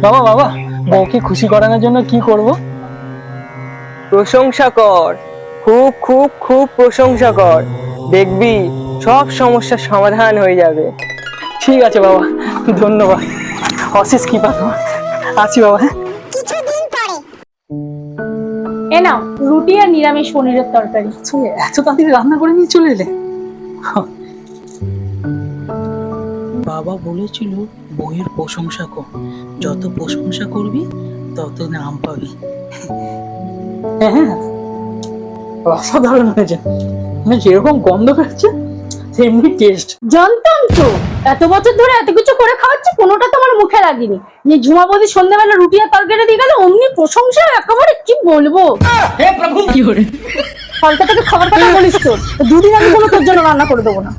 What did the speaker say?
বাবা বাবা, বউকে খুশি করানোর জন্য কি করব? প্রশংসা কর, খুব খুব খুব প্রশংসা কর, দেখবি সব সমস্যার সমাধান হয়ে যাবে। ঠিক আছে বাবা, ধন্যবাদ, অশেষ কৃপা তোমার। আছি বাবা। হ্যাঁ, এ নাও রুটি আর নিরামিষ পনিরের তরকারি। তুমি এত তাড়াতাড়ি রান্না করে নিয়ে চলে এলে? বাবা বলেছিল বইয়ের প্রশংসা কর, যত প্রশংসা করবি তত নাম পাবি। হ্যাঁ, অসাধারণ হয়েছে, মানে যেরকম গন্ধ বেরোচ্ছে তেমনি টেস্ট। জানতাম তো, এত বছর ধরে এত কিছু করে খাওয়াচ্ছি, কোনোটা তোমার মুখে লাগেনি। যে ঝুমাবতী সন্ধ্যাবেলা রুটি আর তরকারি দিয়ে গেল, অমনি প্রশংসা, একেবারে কি বলবো। হে প্রভু, কি করে কলকাতাকে খাবার কথা বলিস তো, দুদিন আমি কোনো তোর জন্য রান্না করে দেবো না।